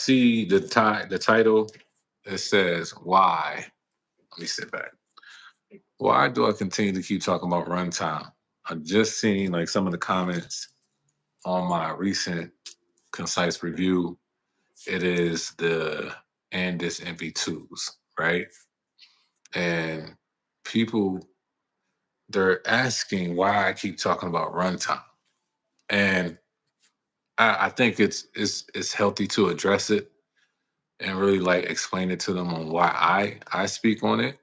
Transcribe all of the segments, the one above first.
See the title. It says why. Let me sit back. Why do I continue to keep talking about runtime? I've just seen like some of the comments on my recent concise review. It is the and this MP2s, right? And people they're asking why I keep talking about runtime. And I think it's healthy to address it and really like explain it to them on why I speak on it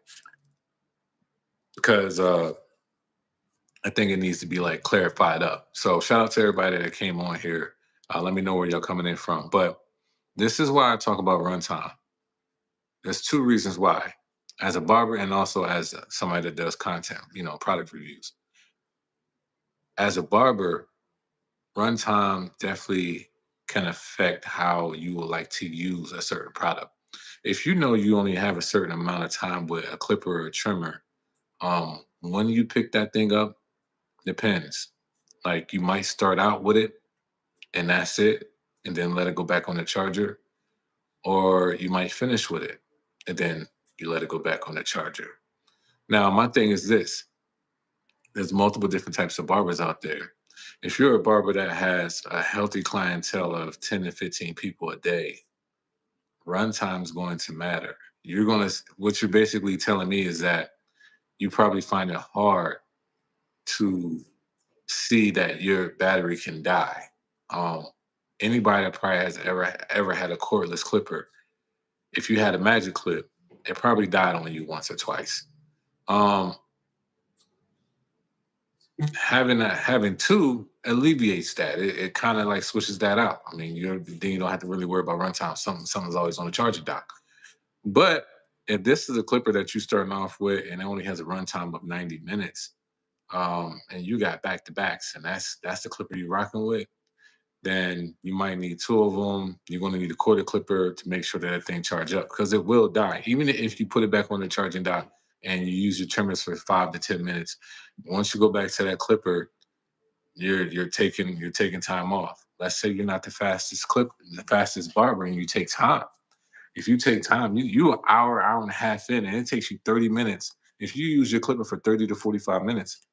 because I think it needs to be like clarified up. So shout out to everybody that came on here. Let me know where y'all coming in from. But this is why I talk about runtime. There's two reasons why. As a barber and also as somebody that does content, product reviews. As a barber, runtime definitely can affect how you would like to use a certain product. If you know you only have a certain amount of time with a clipper or a trimmer, when you pick that thing up, depends. Like you might start out with it and that's it, and then let it go back on the charger, or you might finish with it and then you let it go back on the charger. Now, my thing is this: there's multiple different types of barbers out there. If you're a barber that has a healthy clientele of 10 to 15 people a day, runtime is going to matter. What you're basically telling me is that you probably find it hard to see that your battery can die. Um, Anybody that probably has ever had a cordless clipper, if you had a magic clip, it probably died on you once or twice. Um, having two alleviates that. It kind of like switches that out. I mean, then you don't have to really worry about runtime. Something's always on the charging dock. But if this is a clipper that you're starting off with and it only has a runtime of 90 minutes, and you got back to backs, and that's the clipper you're rocking with, then you might need two of them. You're going to need a quarter clipper to make sure that that thing charge up because it will die. Even if you put it back on the charging dock and you use your trimmers for 5 to 10 minutes, once you go back to that clipper, you're taking time off. Let's say you're not the fastest barber, and you take time. If you take time, you an hour and a half in, and it takes you 30 minutes. If you use your clipper for 30 to 45 minutes,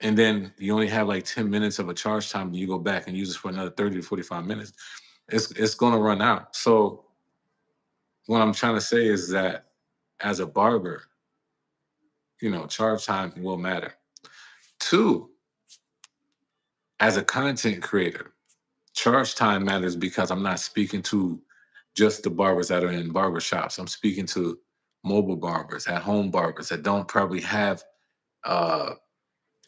and then you only have like 10 minutes of a charge time, and you go back and use it for another 30 to 45 minutes, it's gonna run out. So what I'm trying to say is that as a barber, charge time will matter. Two, as a content creator, charge time matters because I'm not speaking to just the barbers that are in barbershops. I'm speaking to mobile barbers, at home barbers that don't probably have uh,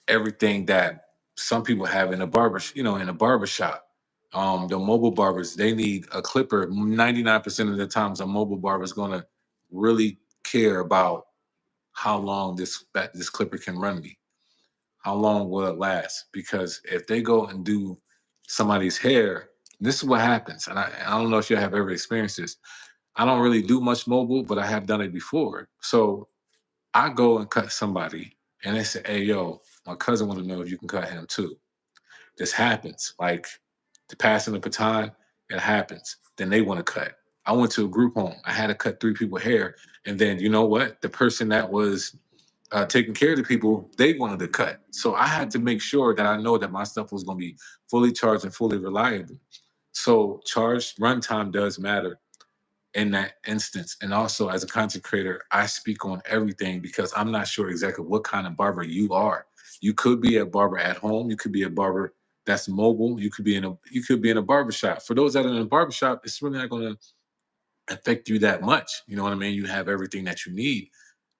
everything that some people have in a barbershop. The mobile barbers, they need a clipper. 99% of the times, a mobile barber is going to really care about how long this clipper can run me. How long will it last? Because if they go and do somebody's hair, this is what happens. And I don't know if you have ever experienced this. I don't really do much mobile, but I have done it before. So I go and cut somebody, and they say, "Hey, yo, my cousin want to know if you can cut him too." This happens. Like the passing the baton, it happens. Then they want to cut. I went to a group home. I had to cut three people hair, and then you know what? The person that was taking care of the people, they wanted to cut. So I had to make sure that I know that my stuff was going to be fully charged and fully reliable. So charge runtime does matter in that instance. And also as a content creator, I speak on everything because I'm not sure exactly what kind of barber you are. You could be a barber at home. You could be a barber that's mobile. You could be in a barbershop. For those that are in a barbershop, it's really not going to affect you that much. You know what I mean? You have everything that you need.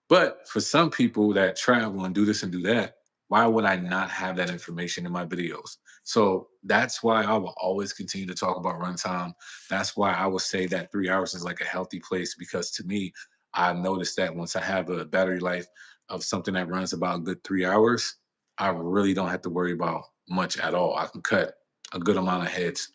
But for some people that travel and do this and do that, why would I not have that information in my videos? So that's why I will always continue to talk about runtime. That's why I would say that 3 hours is like a healthy place because to me, I've noticed that once I have a battery life of something that runs about a good 3 hours, I really don't have to worry about much at all. I can cut a good amount of heads,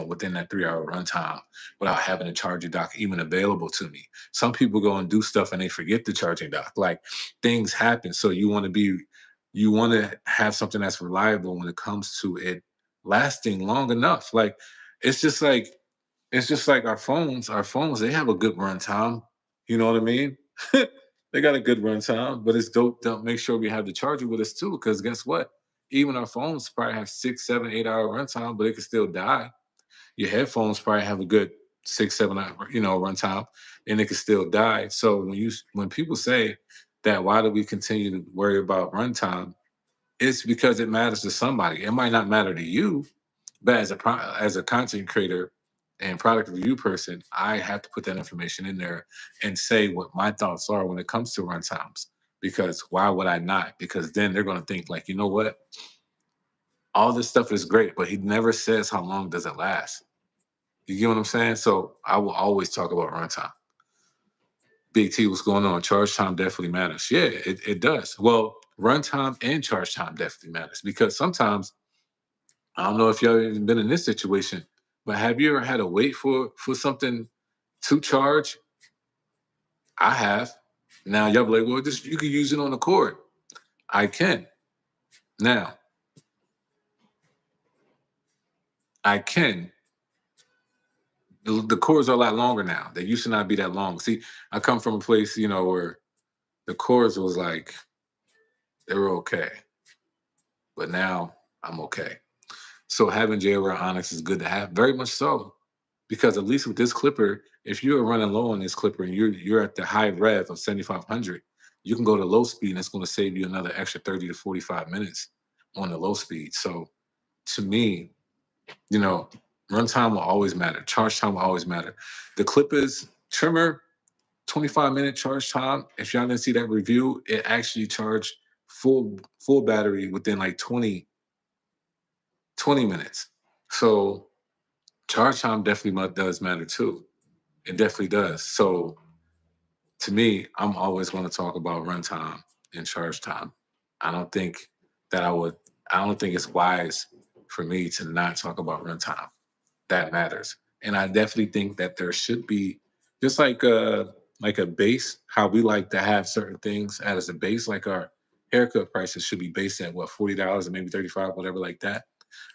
within that 3 hour runtime without having a charger dock even available to me. Some people go and do stuff and they forget the charging dock. Like things happen. So you want to have something that's reliable when it comes to it lasting long enough. Like It's just like it's just like our phones. Our phones, they have a good runtime. You know what I mean? They got a good runtime, but it's dope to make sure we have the charger with us too. Because guess what? Even our phones probably have 6, 7, 8 hour runtime, but it can still die. Your headphones probably have a good 6, 7 hour, runtime, and it can still die. So when people say that, why do we continue to worry about runtime? It's because it matters to somebody. It might not matter to you, but as a content creator and product review person, I have to put that information in there and say what my thoughts are when it comes to runtimes. Because why would I not? Because then they're going to think like, you know what? All this stuff is great, but he never says how long does it last. You get what I'm saying? So I will always talk about runtime. Big T, what's going on? Charge time definitely matters. Yeah, it does. Well, runtime and charge time definitely matters because sometimes I don't know if y'all even been in this situation, but have you ever had to wait for something to charge? I have. Now y'all be like, well, just you can use it on the cord. I can. Now, I can. The cords are a lot longer now. They used to not be that long. See, I come from a place, where the cords was like they were okay, but now I'm okay. So having JR Onyx is good to have, very much so, because at least with this clipper, if you're running low on this clipper and you're at the high rev of 7,500, you can go to low speed and it's going to save you another extra 30 to 45 minutes on the low speed. So to me, you know, runtime will always matter. Charge time will always matter. The clippers trimmer, 25-minute charge time. If y'all didn't see that review, it actually charged full battery within like 20 minutes. So charge time definitely does matter too. It definitely does. So to me, I'm always going to talk about runtime and charge time. I don't think that I don't think it's wise for me to not talk about runtime. That matters. And I definitely think that there should be just like a base, how we like to have certain things as a base, like our haircut prices should be based at what, $40 and maybe 35, whatever like that.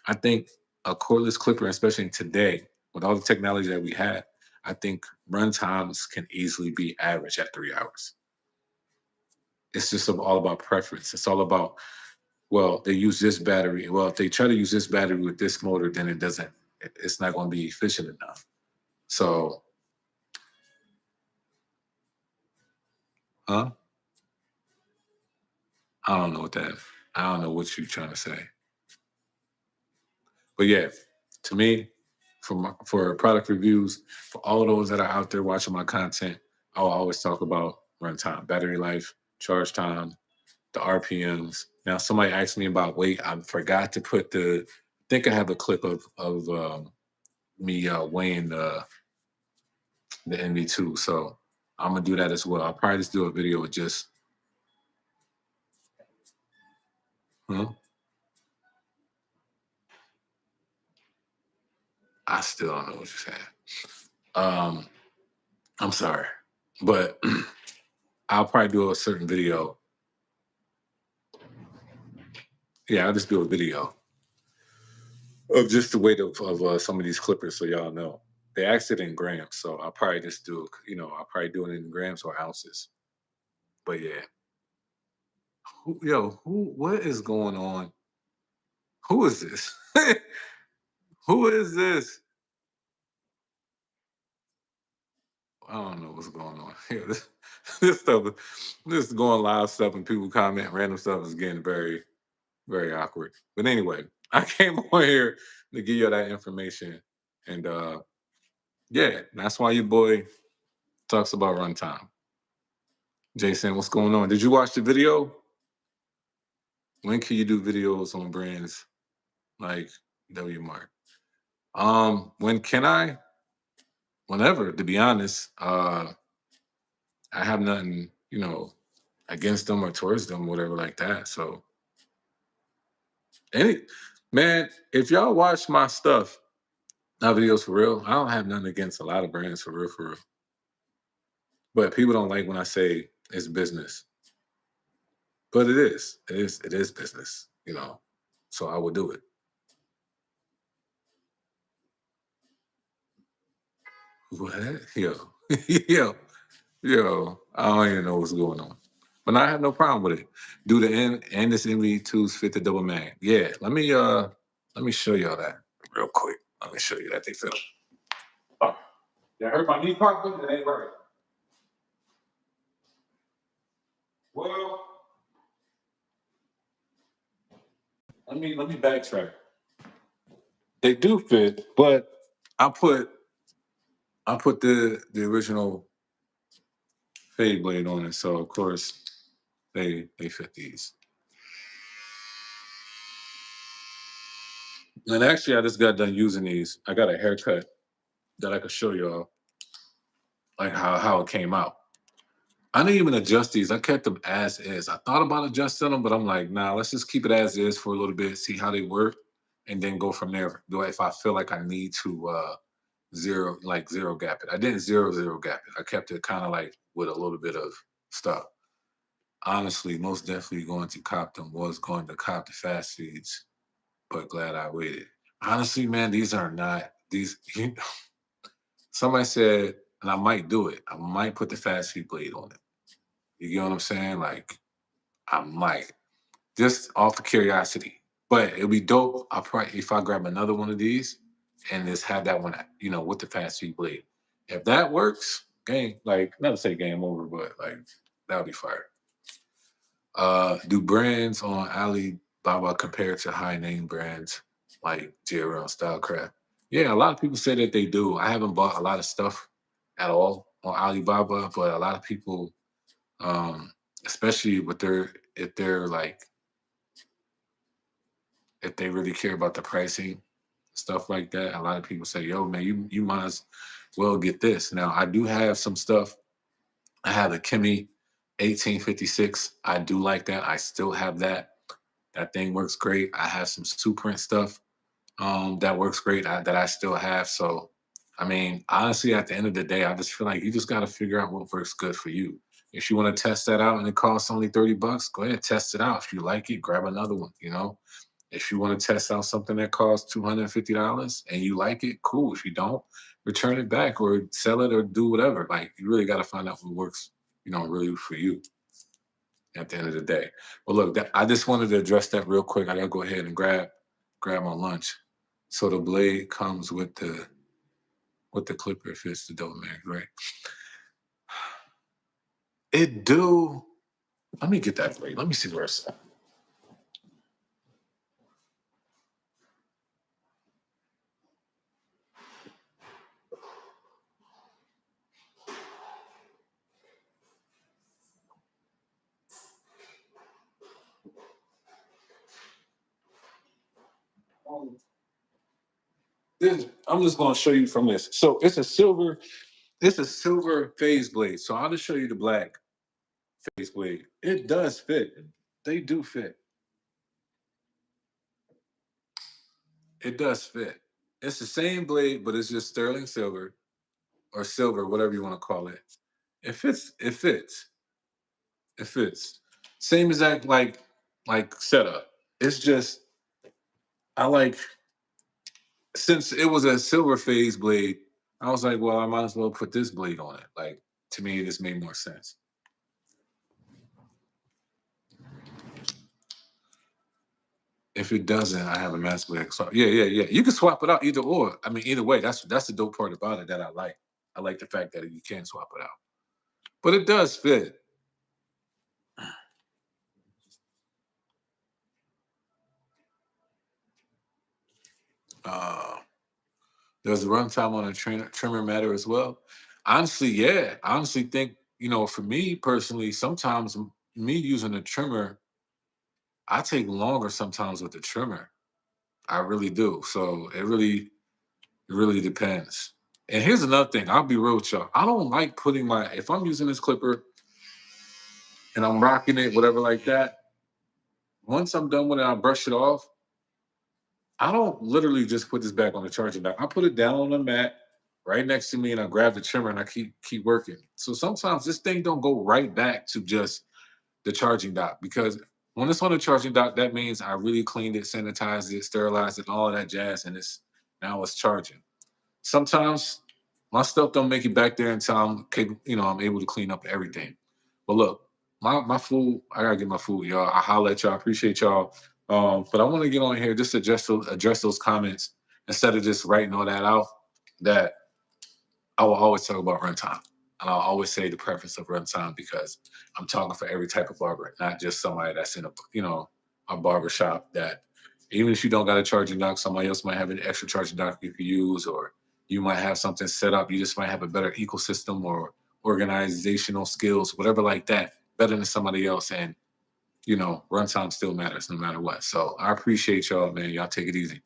I think a cordless clipper, especially today, with all the technology that we have, I think run times can easily be average at 3 hours. It's just all about preference. It's all about, well, they use this battery. Well, if they try to use this battery with this motor, then it's not going to be efficient enough. So, huh? I don't know what that, I don't know what you're trying to say. But yeah, to me, for product reviews, for all those that are out there watching my content, I'll always talk about runtime, battery life, charge time, the RPMs. Now, somebody asked me about weight. I forgot to put I think I have a clip of me weighing the NV2. So I'm gonna do that as well. I'll probably just do a video with just, huh? I still don't know what you're saying. Um, I'm sorry, but I'll probably do a certain video. Yeah, I'll just do a video of just the weight of some of these clippers, so y'all know. They asked it in grams, so I'll probably just do, I'll probably do it in grams or ounces. But yeah, what is going on? Who is this? Who is this? I don't know what's going on here. This stuff, this going live stuff and people comment random stuff is getting very, very awkward. But anyway, I came on here to give you that information. And yeah, that's why your boy talks about runtime. Jason, what's going on? Did you watch the video? When can you do videos on brands like W Mark? When can I? Whenever, to be honest. I have nothing, against them or towards them, whatever like that. So any man, if y'all watch my stuff, my videos for real, I don't have nothing against a lot of brands for real, for real. But people don't like when I say it's business. But it is. It is business. So I will do it. What? Yo, yo, yo. I don't even know what's going on. But I have no problem with it. Do the N and this MV2s fit the double mag. Yeah, let me show y'all that real quick. Let me show you that they fit. Oh, that hurt my knee part, but it ain't right. Well, let me backtrack. They do fit, but I put I put the original fade blade on it, so of course they fit these. And actually, I just got done using these. I got a haircut that I could show y'all, like how it came out. I didn't even adjust these. I kept them as is. I thought about adjusting them, but I'm like, nah, let's just keep it as is for a little bit, see how they work, and then go from there. Do if I feel like I need to zero gap it. I didn't zero gap it. I kept it kind of like with a little bit of stuff. Honestly, most definitely going to cop them, was going to cop the fast feeds, but glad I waited. Honestly, man, these are not these. Somebody said, and I might do it. I might put the fast feed blade on it. You get what I'm saying? Like I might, just off of curiosity. But it'll be dope. I'll probably, if I grab another one of these and just have that one, with the fast feed blade. If that works, game, like not to say game over, but like that would be fire. Do brands on Alibaba compare to high name brands like JRL Stylecraft? Yeah, a lot of people say that they do. I haven't bought a lot of stuff at all on Alibaba, but a lot of people, um, especially with their if they're like if they really care about the pricing, stuff like that. A lot of people say, "Yo, man, you might as well get this." Now, I do have some stuff. I have a Kimmy 1856. I do like that. I still have that. That thing works great. I have some Suprint stuff that works great that I still have. So, I mean, honestly, at the end of the day, I just feel like you just got to figure out what works good for you. If you want to test that out and it costs only $30, go ahead, test it out. If you like it, grab another one, If you want to test out something that costs $250 and you like it, cool. If you don't, return it back or sell it or do whatever. Like you really got to find out what works, really for you at the end of the day. But look, I just wanted to address that real quick. I gotta go ahead and grab my lunch. So the blade comes with the clipper if it's the double mag, right? It do. Let me get that blade. Let me see where it's at. I'm just gonna show you from this. So it's a silver phase blade. So I'll just show you the black phase blade. It does fit. They do fit. It does fit. It's the same blade, but it's just sterling silver or silver, whatever you want to call it. It fits. It fits. It fits. Same exact like setup. It's just I like since it was a silver phase blade, I was like, well, I might as well put this blade on it. Like to me, this made more sense. If it doesn't, I have a mass blade. So yeah. You can swap it out either or. I mean, either way, that's the dope part about it that I like. I like the fact that you can swap it out. But it does fit. Uh, does the runtime on a trimmer matter as well? Honestly, yeah. I honestly think, for me personally, sometimes me using a trimmer, I take longer sometimes with the trimmer. I really do. So it really depends. And here's another thing. I'll be real with y'all. I don't like putting if I'm using this clipper and I'm rocking it, whatever like that, once I'm done with it, I brush it off. I don't literally just put this back on the charging dock. I put it down on the mat right next to me and I grab the trimmer and I keep working. So sometimes this thing don't go right back to just the charging dock because when it's on the charging dock, that means I really cleaned it, sanitized it, sterilized it, all of that jazz, and now it's charging. Sometimes My stuff don't make it back there until I'm capable, I'm able to clean up everything. But look, my food, I gotta get my food, y'all. I holla at y'all, appreciate y'all. But I want to get on here just to address those comments instead of just writing all that out. That I will always talk about runtime. And I'll always say the preference of runtime because I'm talking for every type of barber, not just somebody that's in a barber shop that even if you don't got a charging dock, somebody else might have an extra charging dock you can use, or you might have something set up. You just might have a better ecosystem or organizational skills, whatever like that, better than somebody else. And runtime still matters no matter what. So I appreciate y'all, man. Y'all take it easy.